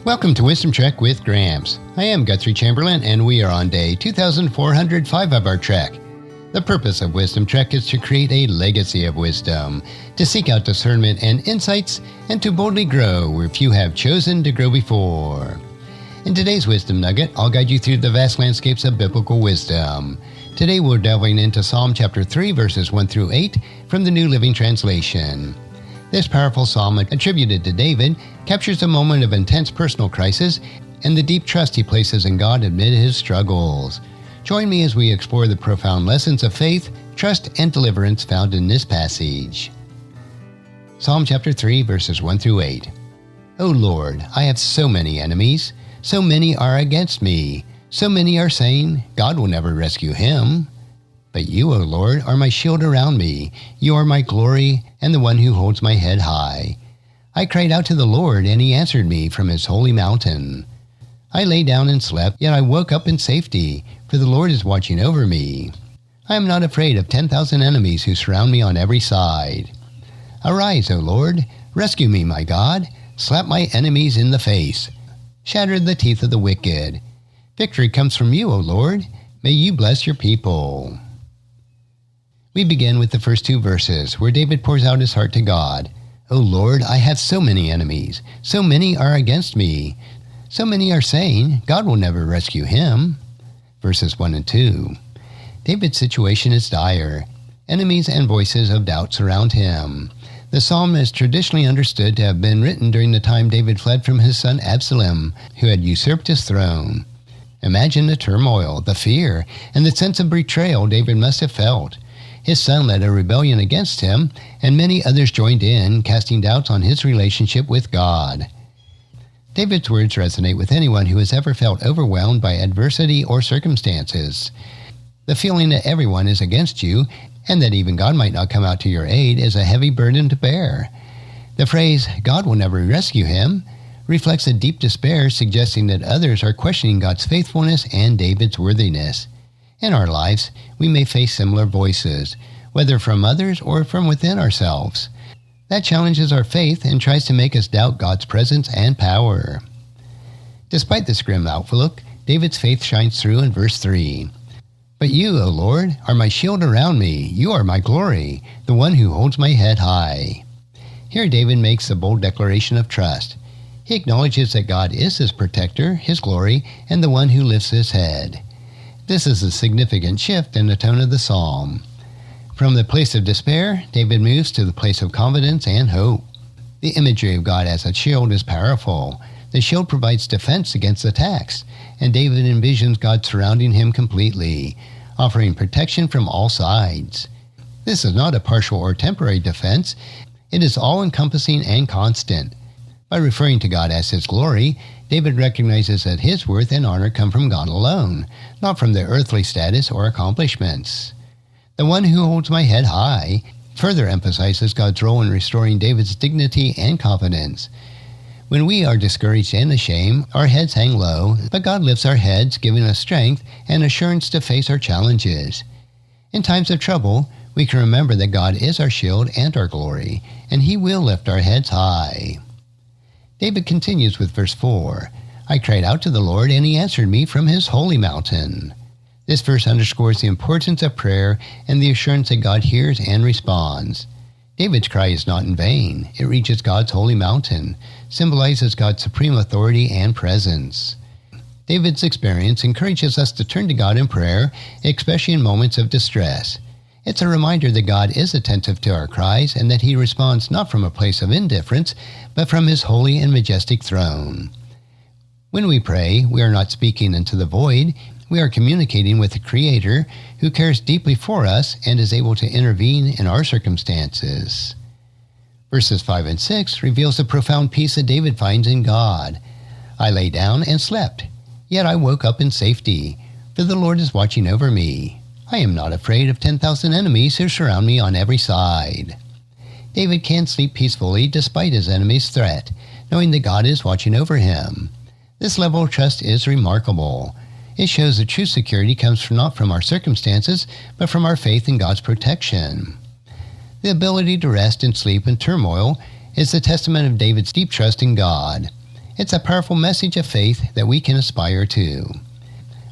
Welcome to Wisdom Trek with Gramps. I am Guthrie Chamberlain, and we are on day 2405 of our trek. The purpose of Wisdom Trek is to create a legacy of wisdom, to seek out discernment and insights, and to boldly grow where few have chosen to grow before. In today's Wisdom Nugget, I'll guide you through the vast landscapes of biblical wisdom. Today we're delving into Psalm chapter 3, verses 1 through 8 from the New Living Translation. This powerful psalm, attributed to David, captures a moment of intense personal crisis and the deep trust he places in God amid his struggles. Join me as we explore the profound lessons of faith, trust, and deliverance found in this passage. Psalm chapter 3, verses 1 through 8. O Lord, I have so many enemies. So many are against me. So many are saying, God will never rescue him. But you, O Lord, are my shield around me. You are my glory and the one who holds my head high. I cried out to the Lord, and he answered me from his holy mountain. I lay down and slept, yet I woke up in safety, for the Lord is watching over me. I am not afraid of 10,000 enemies who surround me on every side. Arise, O Lord, rescue me, my God. Slap my enemies in the face. Shatter the teeth of the wicked. Victory comes from you, O Lord. May you bless your people. We begin with the first two verses, where David pours out his heart to God. O Lord, I have so many enemies. So many are against me. So many are saying, God will never rescue him. Verses 1 and 2. David's situation is dire. Enemies and voices of doubt surround him. The psalm is traditionally understood to have been written during the time David fled from his son Absalom, who had usurped his throne. Imagine the turmoil, the fear, and the sense of betrayal David must have felt. His son led a rebellion against him, and many others joined in, casting doubts on his relationship with God. David's words resonate with anyone who has ever felt overwhelmed by adversity or circumstances. The feeling that everyone is against you, and that even God might not come out to your aid, is a heavy burden to bear. The phrase, God will never rescue him, reflects a deep despair, suggesting that others are questioning God's faithfulness and David's worthiness. In our lives, we may face similar voices, whether from others or from within ourselves. That challenges our faith and tries to make us doubt God's presence and power. Despite this grim outlook, David's faith shines through in verse 3. But you, O Lord, are my shield around me. You are my glory, the one who holds my head high. Here David makes a bold declaration of trust. He acknowledges that God is his protector, his glory, and the one who lifts his head. This is a significant shift in the tone of the psalm. From the place of despair, David moves to the place of confidence and hope. The imagery of God as a shield is powerful. The shield provides defense against attacks, and David envisions God surrounding him completely, offering protection from all sides. This is not a partial or temporary defense. It is all-encompassing and constant. By referring to God as his glory, David recognizes that his worth and honor come from God alone, not from their earthly status or accomplishments. The one who holds my head high further emphasizes God's role in restoring David's dignity and confidence. When we are discouraged and ashamed, our heads hang low, but God lifts our heads, giving us strength and assurance to face our challenges. In times of trouble, we can remember that God is our shield and our glory, and he will lift our heads high. David continues with verse 4. I cried out to the Lord, and he answered me from his holy mountain. This verse underscores the importance of prayer and the assurance that God hears and responds. David's cry is not in vain. It reaches God's holy mountain, symbolizes God's supreme authority and presence. David's experience encourages us to turn to God in prayer, especially in moments of distress. It's a reminder that God is attentive to our cries and that he responds not from a place of indifference, but from his holy and majestic throne. When we pray, we are not speaking into the void. We are communicating with the Creator who cares deeply for us and is able to intervene in our circumstances. Verses 5 and 6 reveals the profound peace that David finds in God. I lay down and slept, yet I woke up in safety, for the Lord is watching over me. I am not afraid of 10,000 enemies who surround me on every side. David can sleep peacefully despite his enemy's threat, knowing that God is watching over him. This level of trust is remarkable. It shows that true security comes not from our circumstances, but from our faith in God's protection. The ability to rest and sleep in turmoil is the testament of David's deep trust in God. It's a powerful message of faith that we can aspire to.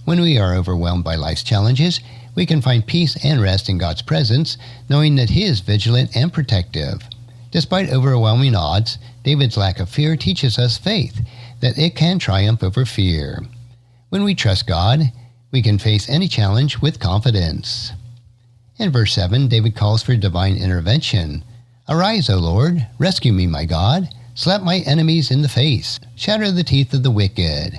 When we are overwhelmed by life's challenges, we can find peace and rest in God's presence, knowing that He is vigilant and protective. Despite overwhelming odds, David's lack of fear teaches us faith, that it can triumph over fear. When we trust God, we can face any challenge with confidence. In verse 7, David calls for divine intervention. Arise, O Lord, rescue me, my God. Slap my enemies in the face. Shatter the teeth of the wicked.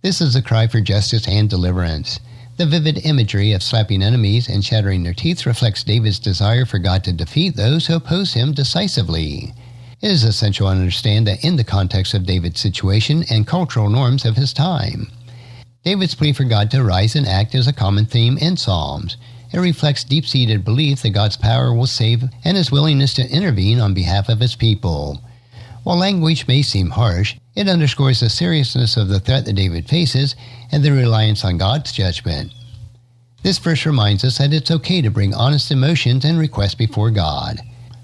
This is a cry for justice and deliverance. The vivid imagery of slapping enemies and shattering their teeth reflects David's desire for God to defeat those who oppose him decisively. It is essential to understand that in the context of David's situation and cultural norms of his time. David's plea for God to rise and act is a common theme in Psalms. It reflects deep-seated belief that God's power will save and His willingness to intervene on behalf of His people. While language may seem harsh, it underscores the seriousness of the threat that David faces and the reliance on God's judgment. This verse reminds us that it's okay to bring honest emotions and requests before God.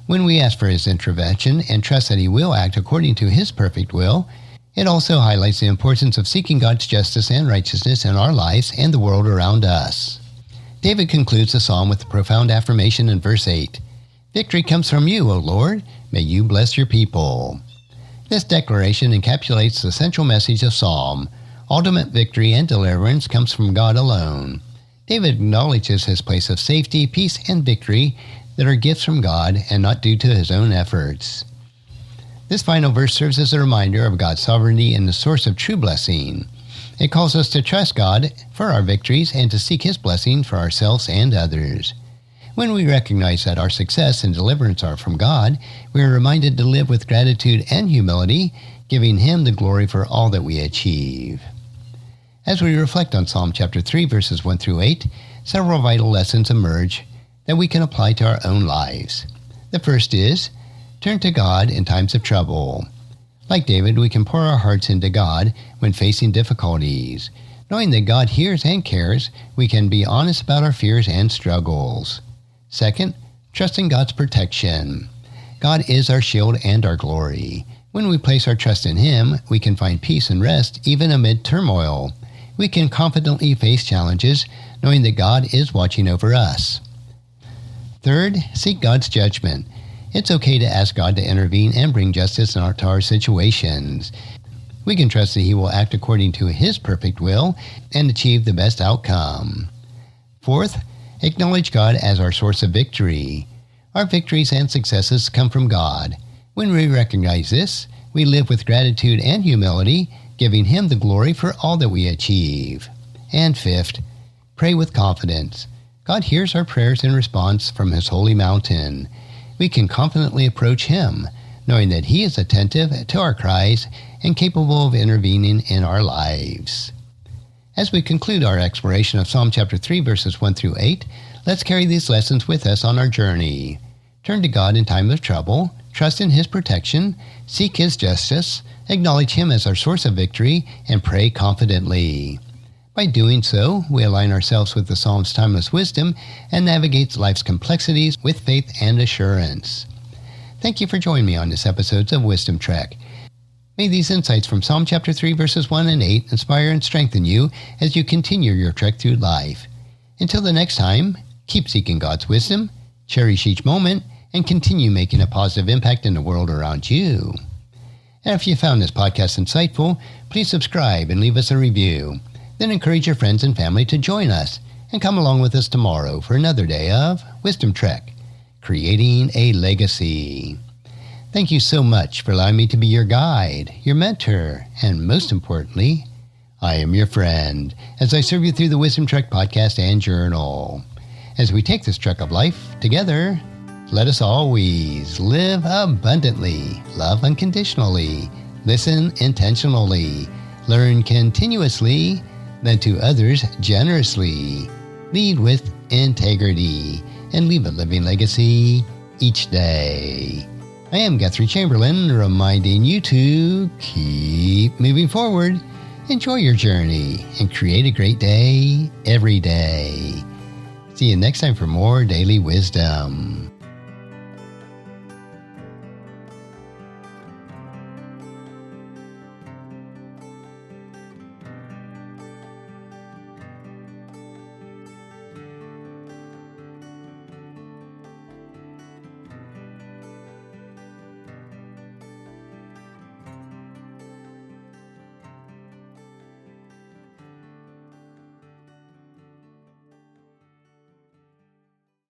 When we ask for His intervention and trust that He will act according to His perfect will, it also highlights the importance of seeking God's justice and righteousness in our lives and the world around us. David concludes the psalm with a profound affirmation in verse 8. Victory comes from you, O Lord. May you bless your people. This declaration encapsulates the central message of Psalm. Ultimate victory and deliverance comes from God alone. David acknowledges his place of safety, peace, and victory that are gifts from God and not due to his own efforts. This final verse serves as a reminder of God's sovereignty and the source of true blessing. It calls us to trust God for our victories and to seek His blessing for ourselves and others. When we recognize that our success and deliverance are from God, we are reminded to live with gratitude and humility, giving Him the glory for all that we achieve. As we reflect on Psalm chapter 3, verses 1 through 8, several vital lessons emerge that we can apply to our own lives. The first is, turn to God in times of trouble. Like David, we can pour our hearts into God when facing difficulties. Knowing that God hears and cares, we can be honest about our fears and struggles. Second, trust in God's protection. God is our shield and our glory. When we place our trust in Him, we can find peace and rest even amid turmoil. We can confidently face challenges, knowing that God is watching over us. Third, seek God's judgment. It's okay to ask God to intervene and bring justice to our situations. We can trust that He will act according to His perfect will and achieve the best outcome. Fourth, acknowledge God as our source of victory. Our victories and successes come from God. When we recognize this, we live with gratitude and humility, giving Him the glory for all that we achieve. And fifth, pray with confidence. God hears our prayers in response from His holy mountain. We can confidently approach Him, knowing that He is attentive to our cries and capable of intervening in our lives. As we conclude our exploration of Psalm chapter 3, verses 1 through 8, let's carry these lessons with us on our journey. Turn to God in time of trouble, trust in His protection, seek His justice, acknowledge Him as our source of victory, and pray confidently. By doing so, we align ourselves with the Psalm's timeless wisdom and navigate life's complexities with faith and assurance. Thank you for joining me on this episode of Wisdom Trek. May these insights from Psalm chapter 3, verses 1 and 8 inspire and strengthen you as you continue your trek through life. Until the next time, keep seeking God's wisdom, cherish each moment, and continue making a positive impact in the world around you. And if you found this podcast insightful, please subscribe and leave us a review. Then encourage your friends and family to join us and come along with us tomorrow for another day of Wisdom Trek, creating a legacy. Thank you so much for allowing me to be your guide, your mentor, and most importantly, I am your friend as I serve you through the Wisdom Trek podcast and journal. As we take this trek of life together, let us always live abundantly, love unconditionally, listen intentionally, learn continuously, lend to others generously, lead with integrity, and leave a living legacy each day. I am Guthrie Chamberlain, reminding you to keep moving forward, enjoy your journey, and create a great day every day. See you next time for more daily wisdom.